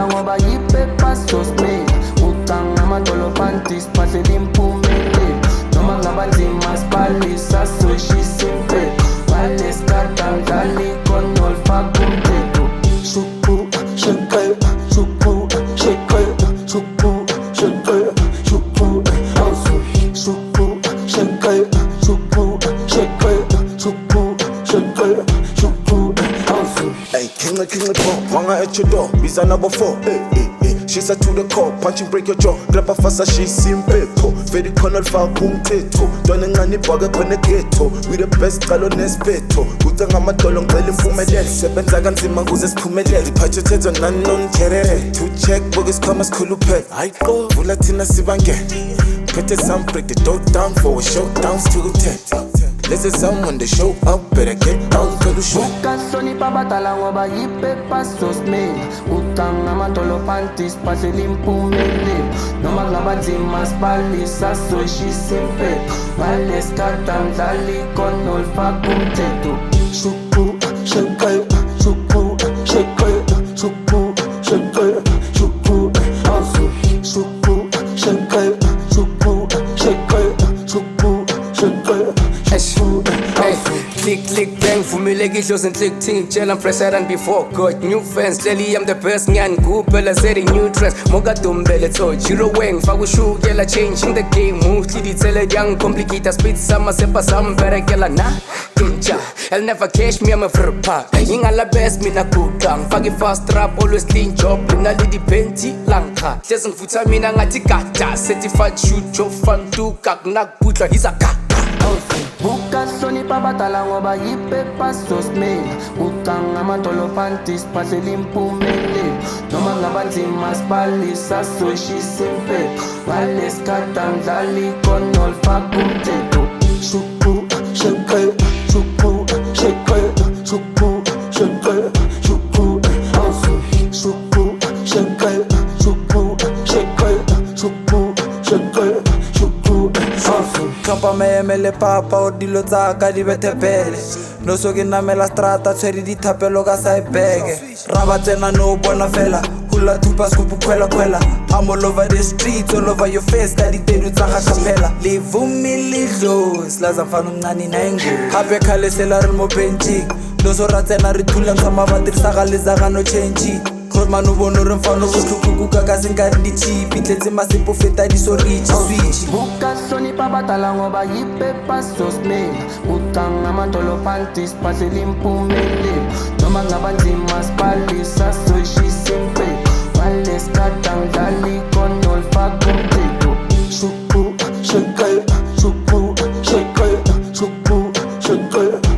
babhatala ngoba yiphepha sosmela ucanga amadolo panties phathela impumelelo noma ngaba nzima sibhalisa soshisa impela walesikhathi angidlali ikhonol faka umthetho shuku shake shuku shake shuku shake shuku also shuku shake shuku shake shuku shake shuku also Hey, king of top, wanga at your door, visa number 4. She's a to the core, punch and break your jaw. Grab a fasa, she's simple. Very corner for boom teto. Donning on the bugger on the ghetto. We the best color nespeto. Utang a matolong telling Pumedel. Seven Zagans in Maguzes Pumedel. Pachetes on unknown kere. To check bogus commas kulupet. I go, Vulatina Sibange. Pete some break the dog down for a showdown still 10. Let's say someone they show up, better get out to the show. Ukasoni babhatala ngoba yiphepha sosmela ucanga amadolo panties phathela impumelelo noma ngaba nzima sibhalisa soshisa impela walesikhathi angidlali ikhonol faka umthetho shuku shake shuku shake shuku shake shuku also shuku shake shuku shake shuku shake Hey, click, bang, vumileke idlozi enhlick ting ngitshela I'm fresher than before got new fans, clearly I'm the best ngiyangikhuphela setting new trends mokadombele to Jiro weng faka ushukela changing the game mostly tell it young complicated speed sama sepa sam berekela na kenja I'll never catch me I'm a frpa ingala best mina kuka ngifake fast rap always clean job nalidi penti langka hlezi ngifutha mina ngathi gada certified shoot job fan to kak nakubutla izaka Ukasoni babhatala ngoba yiphepha sosmela ucanga amadolo panties phathela impumelelo noma ngaba nzima sibhalisa soshisa impela walesikhathi angidlali ikhonol faka umthetho shuku shake shuku shake shuku shake shuku also shuku shake shuku shake shuku shake shuku also Kampa me emele papa o dilo tsaka di betepele No so ke namela strata tshwere dithapelo ka sa ipege Raba tsena no bona fela Hula tupa skupu kwela I'm all over the streets, all over your face Ka ditedu tsaga kapela Livumi lidlo Slaza mfano mngani na ingo Hape khale sela re mo benching No so ratsena re thulang sa mabatiri sa ga lezaga no change Manu bono re mfano botlhukukuka ka senkare di-chip Itletse masepo feta di-sorich switch Ukasoni babhatala ngoba yiphepha sosmela ucanga amadolo panties phathela impumelelo noma ngaba nzima sibhalisa soshisa impela walesikhathi angidlali ikhonol faka umthetho shuku shake shuku shake shuku shake